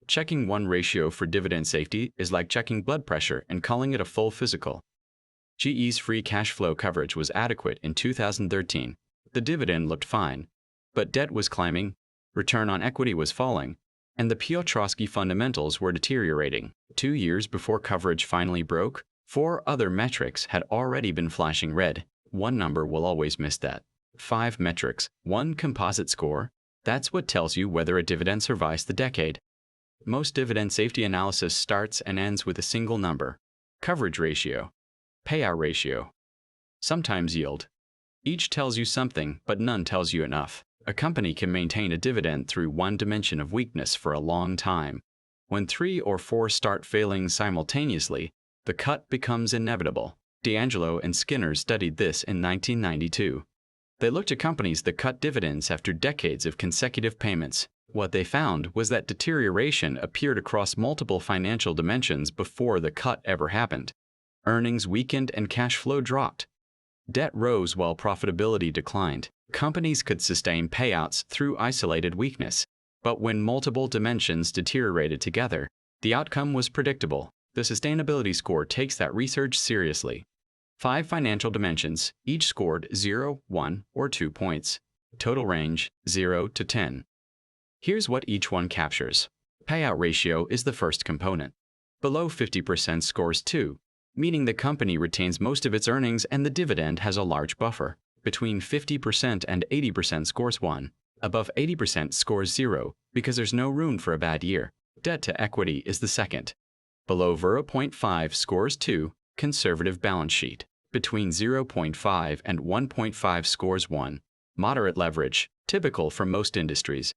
Checking one ratio for dividend safety is like checking blood pressure and calling it a full physical. GE's free cash flow coverage was adequate in 2013. The dividend looked fine, but debt was climbing, return on equity was falling, and the Piotrowski fundamentals were deteriorating. 2 years before coverage finally broke, 4 other metrics had already been flashing red. One number will always miss that. 5 metrics, 1 composite score. That's what tells you whether a dividend survives the decade. Most dividend safety analysis starts and ends with a single number: coverage ratio, payout ratio, sometimes yield. Each tells you something, but none tells you enough. A company can maintain a dividend through one dimension of weakness for a long time. When 3 or 4 start failing simultaneously, the cut becomes inevitable. D'Angelo and Skinner studied this in 1992. They looked at companies that cut dividends after decades of consecutive payments. What they found was that deterioration appeared across multiple financial dimensions before the cut ever happened. Earnings weakened and cash flow dropped. Debt rose while profitability declined. Companies could sustain payouts through isolated weakness, but when multiple dimensions deteriorated together, the outcome was predictable. The sustainability score takes that research seriously. 5 financial dimensions, each scored 0, 1, or 2 points. Total range 0 to 10. Here's what each one captures. Payout ratio is the first component. Below 50% scores 2, meaning the company retains most of its earnings and the dividend has a large buffer. Between 50% and 80% scores 1. Above 80% scores 0, because there's no room for a bad year. Debt to equity is the second. Below 0.5 scores 2, conservative balance sheet. Between 0.5 and 1.5 scores 1. Moderate leverage, typical for most industries.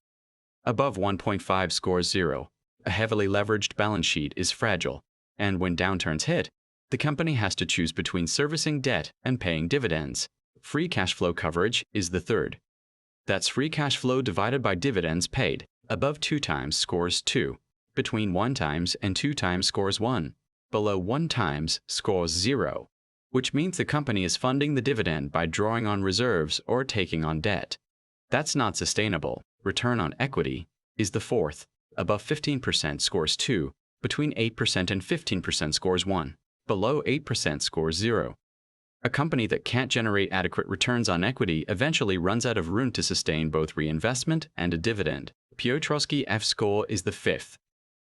Above 1.5 scores 0. A heavily leveraged balance sheet is fragile, and when downturns hit, the company has to choose between servicing debt and paying dividends. Free cash flow coverage is the third. That's free cash flow divided by dividends paid. Above 2 times scores 2. Between 1 times and 2 times scores 1. Below 1 times scores 0, which means the company is funding the dividend by drawing on reserves or taking on debt. That's not sustainable. Return on equity is the fourth. Above 15% scores 2. Between 8% and 15% scores 1. Below 8% scores 0. A company that can't generate adequate returns on equity eventually runs out of room to sustain both reinvestment and a dividend. Piotrowski F-score is the fifth.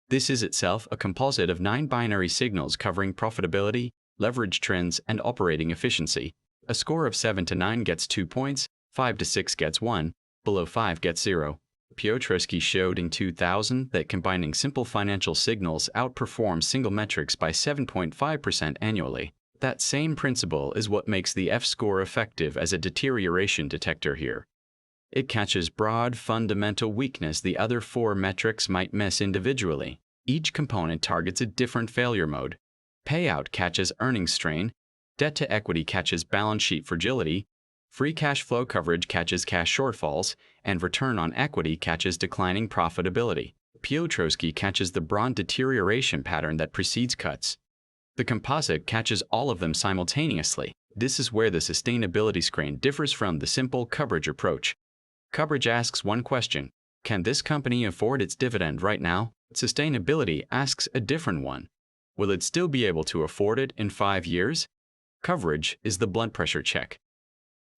This is itself a composite of 9 binary signals covering profitability, leverage trends, and operating efficiency. A score of 7 to 9 gets 2 points, 5 to 6 gets 1, below 5 gets 0. Piotrowski showed in 2000 that combining simple financial signals outperforms single metrics by 7.5% annually. That same principle is what makes the F-score effective as a deterioration detector here. It catches broad, fundamental weakness the other 4 metrics might miss individually. Each component targets a different failure mode. Payout catches earnings strain, debt to equity catches balance sheet fragility, free cash flow coverage catches cash shortfalls, and return on equity catches declining profitability. Piotrowski catches the broad deterioration pattern that precedes cuts. The composite catches all of them simultaneously. This is where the sustainability screen differs from the simple coverage approach. Coverage asks one question: can this company afford its dividend right now? Sustainability asks a different one: will it still be able to afford it in 5 years? Coverage is the blood pressure check.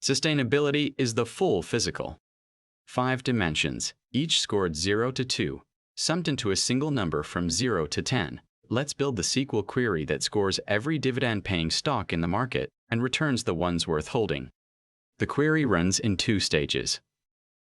Sustainability is the full physical. 5 dimensions, each scored 0 to 2, summed into a single number from 0 to 10. Let's build the SQL query that scores every dividend-paying stock in the market and returns the ones worth holding. The query runs in 2 stages.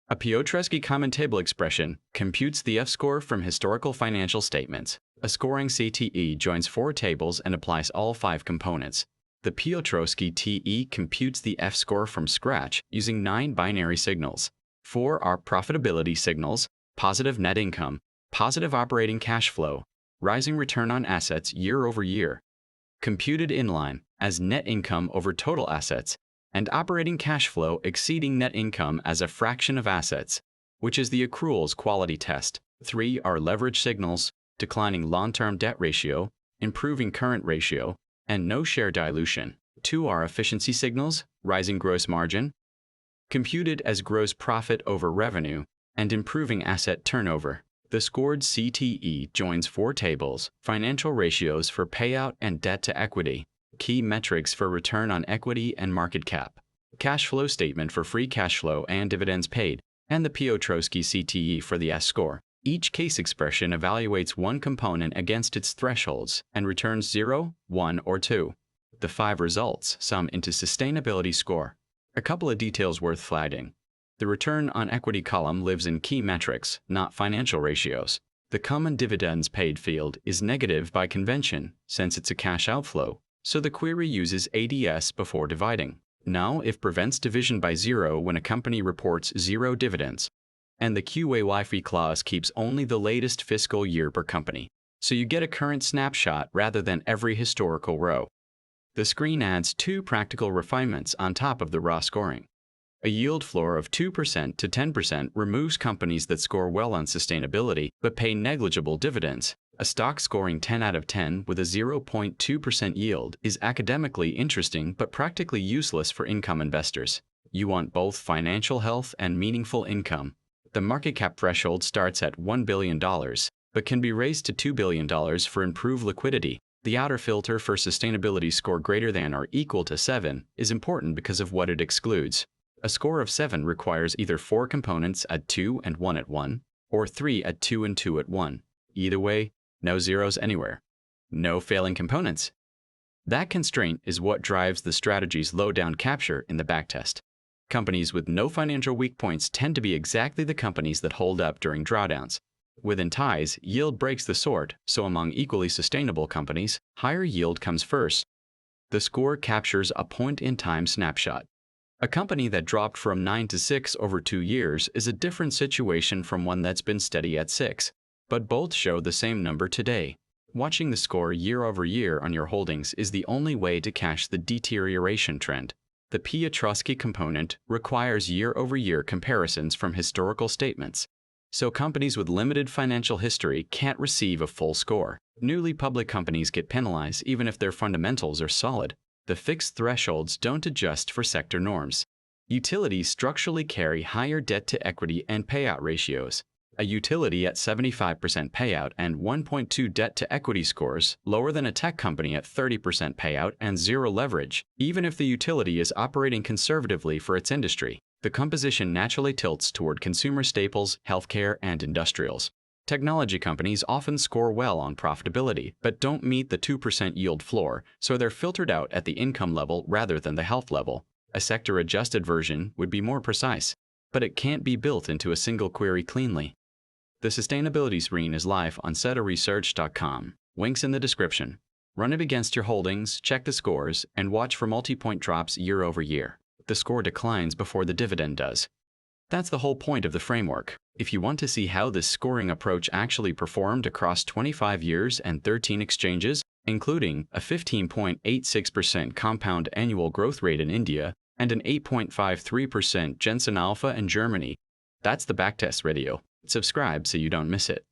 A Piotrowski common table expression computes the F-score from historical financial statements. A scoring CTE joins 4 tables and applies all 5 components. The Piotrowski TE computes the F-score from scratch using 9 binary signals. 4 are profitability signals: positive net income, positive operating cash flow, rising return on assets year over year, computed inline as net income over total assets, and operating cash flow exceeding net income as a fraction of assets, which is the accruals quality test. 3 are leverage signals: declining long-term debt ratio, improving current ratio, and no share dilution. 2 are efficiency signals: rising gross margin, computed as gross profit over revenue, and improving asset turnover. The scored CTE joins 4 tables: financial ratios for payout and debt to equity, key metrics for return on equity and market cap, cash flow statement for free cash flow and dividends paid, and the Piotrowski CTE for the S-score. Each case expression evaluates one component against its thresholds and returns 0, 1, or 2. The 5 results sum into sustainability score. A couple of details worth flagging. The return on equity column lives in key metrics, not financial ratios. The common dividends paid field is negative by convention, since it's a cash outflow, so the query uses ADS before dividing. Now, if prevents division by 0 when a company reports 0 dividends. And the QAYFI clause keeps only the latest fiscal year per company, so you get a current snapshot rather than every historical row. The screen adds 2 practical refinements on top of the raw scoring. A yield floor of 2% to 10% removes companies that score well on sustainability but pay negligible dividends. A stock scoring 10 out of 10 with a 0.2% yield is academically interesting but practically useless for income investors. You want both financial health and meaningful income. The market cap threshold starts at $1 billion, but can be raised to $2 billion for improved liquidity. The outer filter for sustainability score greater than or equal to 7 is important because of what it excludes. A score of 7 requires either 4 components at 2 and 1 at 1, or 3 at 2 and 2 at 1. Either way, no zeros anywhere. No failing components. That constraint is what drives the strategy's low-down capture in the backtest. Companies with no financial weak points tend to be exactly the companies that hold up during drawdowns. Within ties, yield breaks the sort, so among equally sustainable companies, higher yield comes first. The score captures a point-in-time snapshot. A company that dropped from 9 to 6 over 2 years is a different situation from one that's been steady at 6, but both show the same number today. Watching the score year over year on your holdings is the only way to catch the deterioration trend. The Piotrowski component requires year-over-year comparisons from historical statements, so companies with limited financial history can't receive a full score. Newly public companies get penalized even if their fundamentals are solid. The fixed thresholds don't adjust for sector norms. Utilities structurally carry higher debt-to-equity and payout ratios. A utility at 75% payout and 1.2 debt-to-equity scores lower than a tech company at 30% payout and 0 leverage. Even if the utility is operating conservatively for its industry, the composition naturally tilts toward consumer staples, healthcare, and industrials. Technology companies often score well on profitability, but don't meet the 2% yield floor, so they're filtered out at the income level rather than the health level. A sector-adjusted version would be more precise, but it can't be built into a single query cleanly. The sustainability screen is live on CetaResearch.com. Links in the description. Run it against your holdings, check the scores, and watch for multi-point drops year over year. The score declines before the dividend does. That's the whole point of the framework. If you want to see how this scoring approach actually performed across 25 years and 13 exchanges, including a 15.86% compound annual growth rate in India and an 8.53% Jensen Alpha in Germany, that's the Backtest video. Subscribe so you don't miss it.